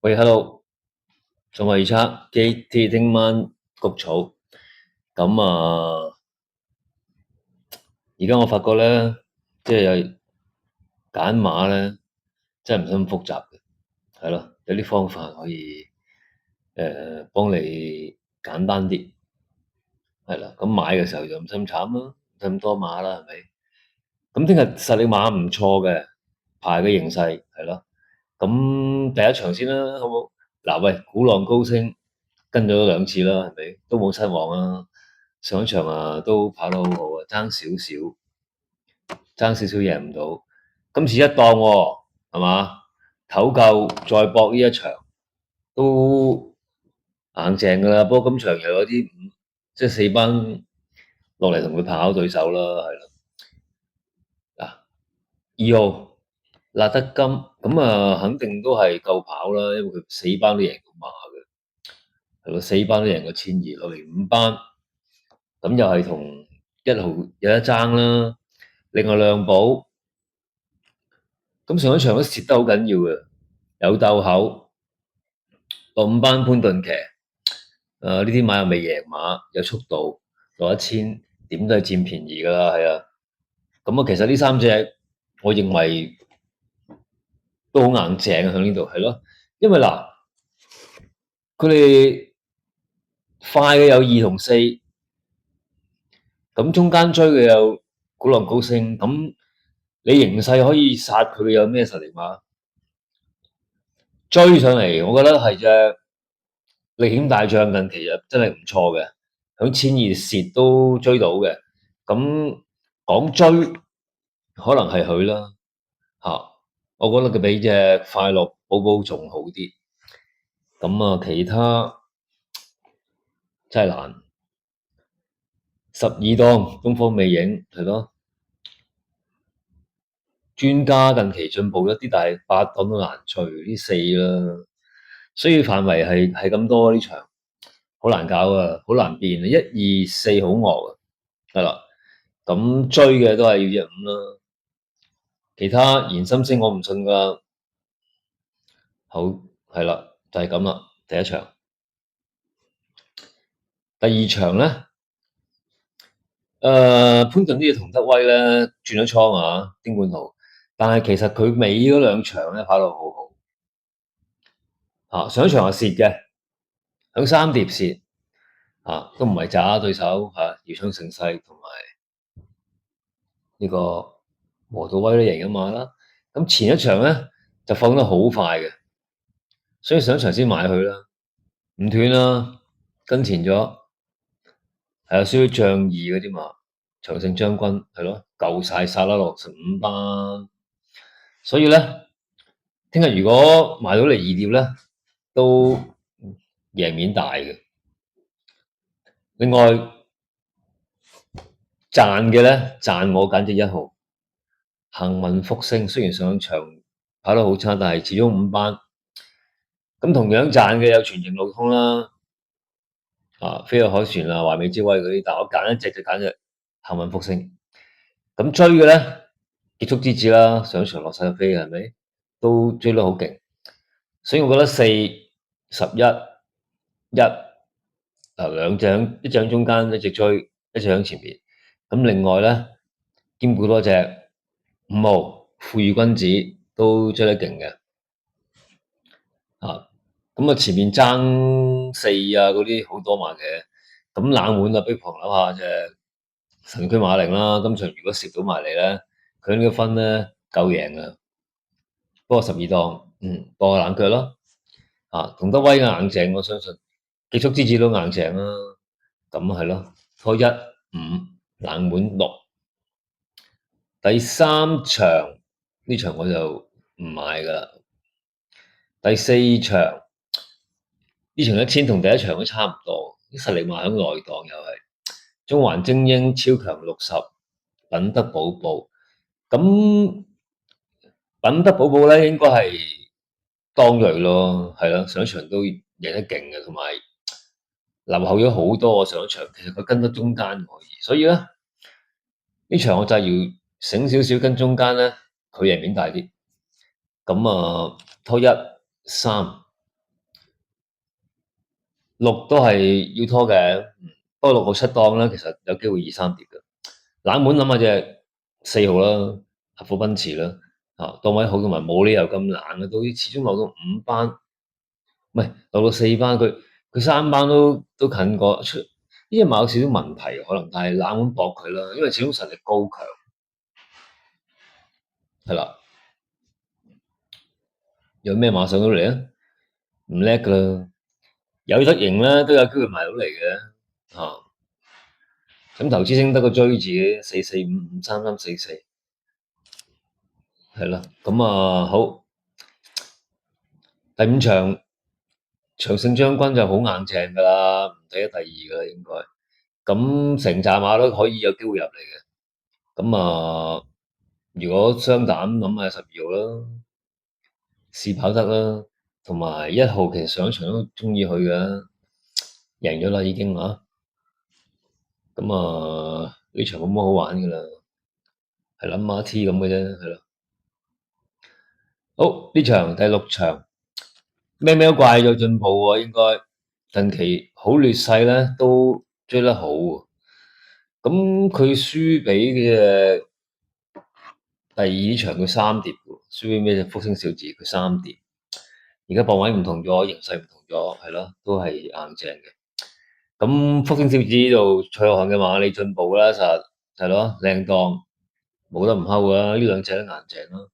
喂，hello，仲係測機聽晚谷草，咁而家我發覺咧，即係有揀馬咧，真係唔使咁複雜嘅，係咯，有啲方法可以幫你簡單啲，係啦，咁買嘅時候就唔使咁慘咯，唔使咁多馬啦，係咪？咁聽日實力馬唔錯嘅，排嘅形勢係咯，咁第一場先啦，好冇？嗱，喂，鼓浪高升跟咗兩次啦，係咪？都冇失望啊！上一場都跑得好好啊，爭少少贏唔到。今次一檔喎，係嘛？唞夠再搏呢一場都硬淨㗎啦。不過今場又有啲即係四班落嚟同佢跑對手啦，係啦。嗱，2號辣德金咁肯定都係夠跑啦，因為佢四班都贏到馬嘅，係咯，四班都贏過1200落嚟5班。咁又係同1號有得爭啦。另外兩寶，咁上一場都蝕得好緊要嘅，有鬥口，落5班潘頓騎，呢啲馬又未贏馬，有速度，落1000點都係佔便宜㗎啦，係啊。咁其實呢三隻，我認為都好硬淨喺呢度，係咯，因為嗱，佢哋快嘅有2同4。咁中間追嘅有鼓浪高升，咁你形勢可以殺佢嘅有咩實力馬？追上嚟，我覺得係隻力險大將近期真係唔錯嘅，響1200蝕都追到嘅。咁講追，可能係佢啦嚇，我覺得佢比隻快樂寶寶仲好啲。咁其他真係難。12檔東方魅影係咯。專家近期進步一啲，但係8檔都難追，呢4啦，所以範圍係咁多呢場，好難搞啊，好難變啊，1、2、4好惡啊，係啦，咁追嘅都係要隻5啦，其他言心聲我唔信㗎，好係啦，就係咁啦，第一場，第二場咧，潘頓啲嘢同德威咧轉咗倉啊，丁冠豪，但係其實佢尾嗰兩場咧跑得好好，上一場係蝕嘅。響3碟蝕都唔係渣對手遙昌盛世同埋呢個和道威都贏咗馬啦。咁前一場咧就放得好快嘅，所以上一場先買佢啦，唔斷啦，跟前咗係需要仗義嗰啲馬，長勝將軍係咯，夠晒殺啦65班，所以咧聽日如果買到嚟2碟咧，都贏面大嘅。另外賺嘅咧，賺我揀隻1號幸運福星，雖然上場跑得好差，但係始終5班。咁同樣賺嘅有全程路通啦，飛鶴海船啊、華美之威嗰啲，但我揀一隻就揀隻幸運福星。咁追嘅咧，結束之子啦，上場落晒飛係咪？都追得好勁，所以我覺得4、11、1兩隻，一隻喺中間，一隻追，一隻喺前面。咁另外咧，兼顧多隻5號富裕君子都追得勁嘅，咁前面爭4嗰啲好多馬嘅，咁冷門不如旁諗下隻神駒馬靈啦。今場如果攝到埋嚟咧，佢呢個分咧夠贏嘅，不過12檔，搏下冷腳咯，同德威硬淨，我相信結束之子都硬淨啦。咁係咯，拖1、5冷門6，第3場呢場我就唔買㗎啦。第4場呢場1000同第一場都差唔多，啲實力馬喺內檔又係中環精英超強60，品德寶寶。咁品德寶寶咧應該係當鋭咯，係啦，上一場都贏得勁嘅，同埋留後咗好多上一場，其實佢跟得中間可以，所以咧呢場我就要醒少少跟中間咧，佢贏面大啲。咁拖1、3六都係要拖嘅，不過六號七檔咧，其實有機會二三跌嘅。冷門諗下隻四號啦，合富賓馳啦，檔位好同埋冇理由咁冷嘅，都始終落到五班，唔係落到四班，佢三班都近過出，呢隻馬有少少問題可能，但係冷門搏佢啦，因為始終實力高強，係啦，有咩馬上到嚟啊？唔叻噶啦，有得贏咧都有機會埋到嚟嘅，咁投資升得個追字嘅44553344，係啦，咁好，第五場長勝將軍就好硬淨噶啦，唔第一第二噶啦應該，咁成扎馬都可以有機會入嚟嘅，咁如果雙膽諗下12號啦，試跑得啦，同埋1號其實上一場都中意佢嘅，贏咗啦已經啊，咁呢場冇乜好玩噶啦，係諗馬 T 咁嘅啫，係咯。好，呢場第六場，喵喵怪有進步喎，應該近期好劣勢咧，都追得好喎。咁佢輸俾嘅第二場佢三碟喎，輸俾咩啫？福星小子佢三碟。而家磅位唔同咗，形勢唔同咗，係咯，都係硬淨嘅。咁福星小子呢度蔡浩瀚嘅馬，你進步啦，實係咯，靚檔冇得唔睺噶，呢兩隻都硬淨啦。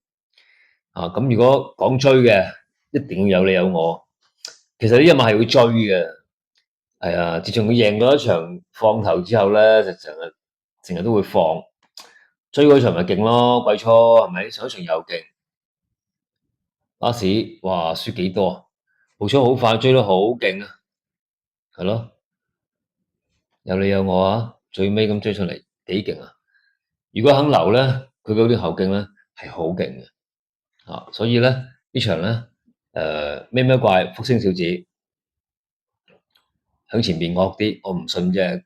咁如果講追嘅，一定要有你有我。其實呢隻馬係會追嘅，係啊！自從佢贏咗一場放頭之後咧，就成日都會放，追嗰場咪勁咯，季初係咪？上一場又勁，巴士哇輸幾多？步速好快，追得好勁啊，係咯，有你有我啊，最尾咁追上嚟幾勁啊！如果肯留咧，佢嗰啲後勁咧係好勁嘅。所以咧呢場咧，咩咩怪福星小子響前邊惡啲，我唔信啫，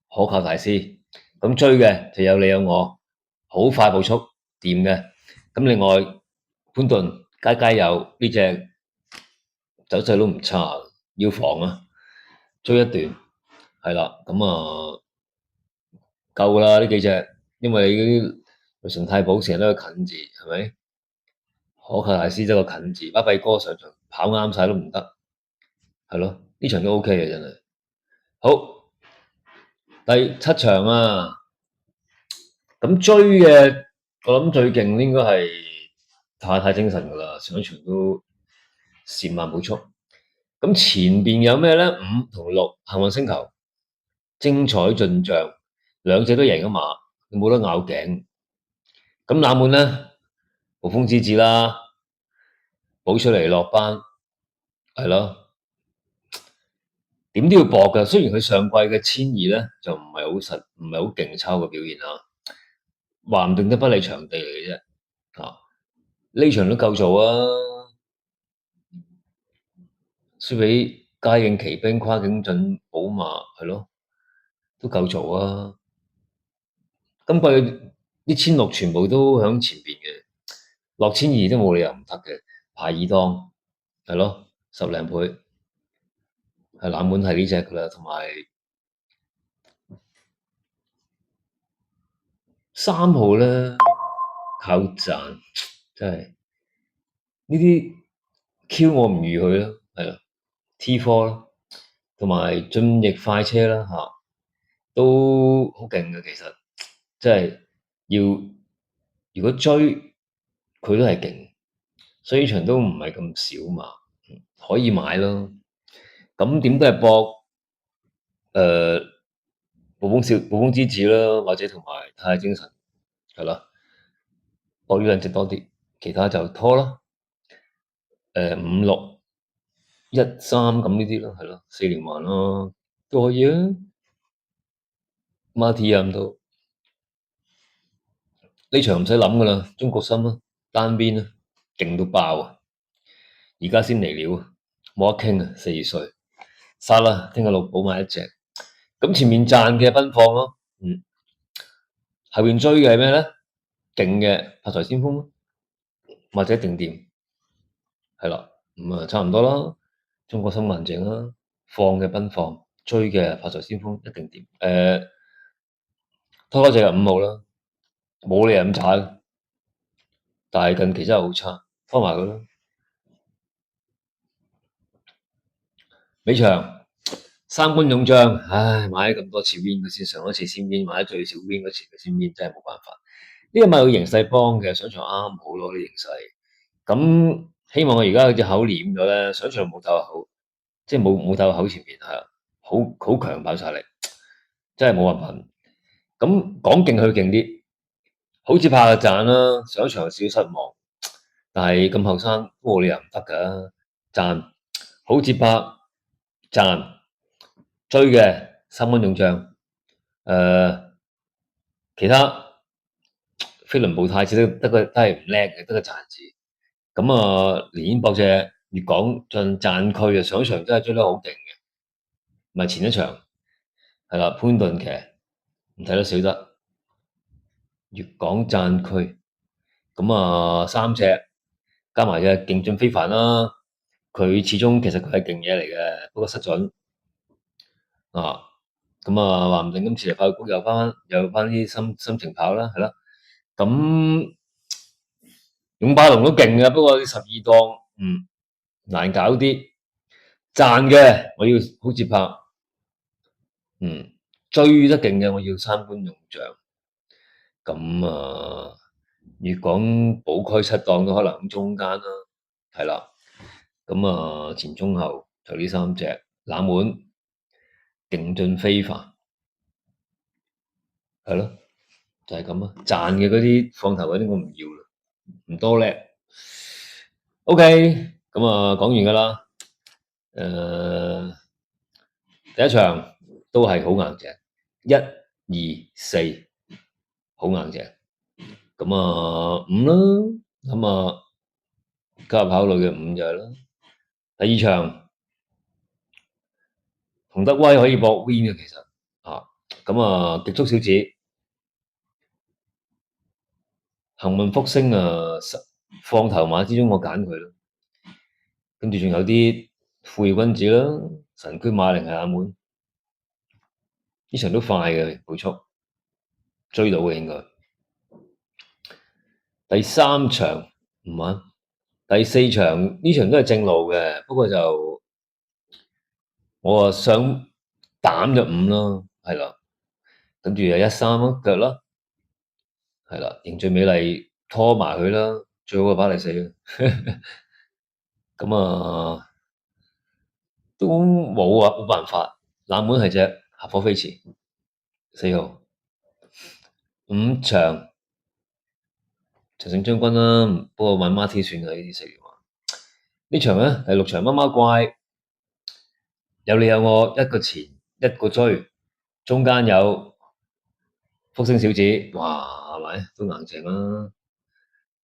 可靠大師。咁追嘅就有你有我，好快步速掂嘅。咁另外潘頓佳佳有呢隻走勢都唔差，要防啊，追一段係啦。咁夠啦呢幾隻，因為你嗰啲雷神太保成日都個近字，係咪？可靠大師得個近字，巴閉哥上場跑啱晒都唔得，係咯？呢場都 OK 嘅真係。好，第七場啊，咁追嘅我諗最勁應該係太精神噶啦，上一場都閃慢步速。咁前邊有咩咧？5同6幸運星球精彩進賬，兩隻都贏咗馬，你冇得拗頸。咁冷門咧，無風之子啦，補出嚟落班，係咯，點都要搏噶。雖然佢上季嘅1200咧就唔係好實，唔係好勁抽嘅表現啊，話唔定都不利場地嚟嘅啫。呢場都夠做啊，輸俾嘉應奇兵跨境準寶馬係咯，都夠做啊。今季1600全部都喺前邊嘅，落1200都冇理由唔得嘅，排二檔係咯，10零倍係冷門係呢隻噶啦，同埋3號咧靠賺，真係呢啲 Q 我唔預佢啦，係啦 T4啦，同埋進翼快車啦都好勁嘅，其實即係要如果追佢都係勁，所以呢場都唔係咁少嘛，可以買咯。咁點都係搏暴風之子啦，或者同埋太精神係啦，搏呢兩隻多啲，其他就拖啦。5、6、1、3咁呢啲咯，係咯，4連環咯都可以啊。馬蹄咁都呢場唔使諗噶啦，中國心啦，單邊啦，勁到爆啊！而家先嚟料，冇得傾啊，4歲殺啦，聽日6補買一隻。咁前面賺嘅奔放咯，後邊追嘅係咩咧？勁嘅發財先鋒咯，或者定點係啦，咁差唔多啦。中國心硬淨啦。放嘅奔放，追嘅發財先鋒一定掂。拖嗰隻係5號啦，冇理由咁渣，但係近期真係好差，拖埋佢啦。尾場三軍勇將，唉，買咗咁多次 win 佢先上一次先 win，買咗最少 win 嗰次佢先 win，真係冇辦法。呢個咪有形勢幫嘅，上場啱好咯啲形勢。咁希望我而家隻口黏咗咧，上場冇鬥口，即係冇鬥口前面係啊，好強爆晒力，真係冇辦法。咁講勁佢勁啲，好似怕就賺啦，上場少失望，但係咁後生冇理由唔得㗎，賺好似怕賺追嘅三軍勇將，其他飛輪步太子得個都係唔叻嘅，得個賺字。咁啊，連煙博隻粵港進讚區啊，上一場真係追得好勁嘅，唔係前一場係啦，潘頓騎唔睇得少得粵港讚區，咁啊3隻加埋隻勁進非凡啦，佢始終其實佢係勁嘢嚟嘅，不過失準啊，咁啊話唔定今次嚟快谷又翻啲心情跑啦，係啦，咁勇霸龍都勁嘅，不過啲12檔難搞啲。賺嘅我要好似拍，追得勁嘅我要三官勇將，咁啊，粵港寶區7檔都可能喺中間啦，係啦，咁啊前中後就呢3隻，冷門勁進非凡，係咯，就係咁啊，賺嘅嗰啲放頭嗰啲我唔要啦，唔多叻。OK，咁啊講完噶啦，第一場都係好硬淨，1、2、4好硬淨，咁啊5啦，咁啊加入考慮嘅5就係啦。第二場洪德威可以搏 win 嘅其實啊，咁啊極速小子、幸運福星啊放頭馬之中我揀佢啦，跟住仲有啲富裕君子啦，神駒馬靈係冷門，呢場都快嘅步速追到嘅應該。第三場唔玩，第四場呢場都係正路嘅，不過就我啊想膽就5咯，係啦，跟住就1、3咯，腳啦，係啦，凝聚美麗拖埋佢啦，最好就巴黎4，咁啊都冇啊，冇辦法，冷門係隻合夥飛馳4號5場陳勝將軍啦，不過玩孖 T 算啦呢啲4月話。呢場呢，第6場媽媽怪，有你有我一個前一個追，中間有福星小子，哇係咪都硬淨啦，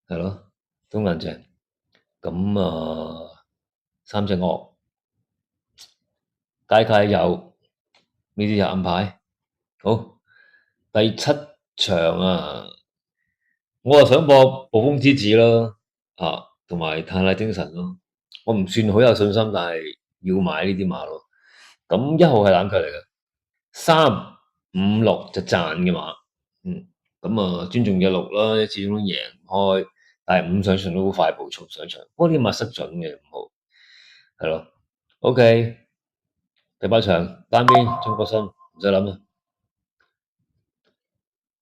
係咯都硬淨，咁啊3隻惡，街街有呢啲就暗牌。好，第7場啊，我就想播暴風之子咯，同埋泰拉精神咯，我唔算好有信心，但係要買呢啲馬咯。咁1號係冷卻嚟嘅，3、5、6就賺嘅馬，咁啊尊重隻6啦，始終都贏唔開，但係5上場都好快步速上場，不過啲馬失準嘅5號，係咯。OK，第8場單邊中國心唔使諗啦。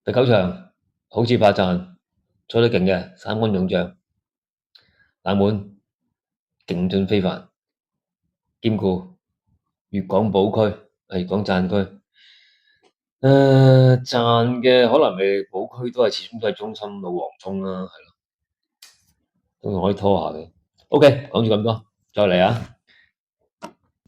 第9場好似怕賺，追得勁嘅三軍勇將，冷門勁進非凡，兼顧粵港寶區、粵港讚區。賺嘅可能係寶區都係始終都係中心老黃忠啦，係咯，都可以拖下嘅。OK，講住咁多，再嚟啊！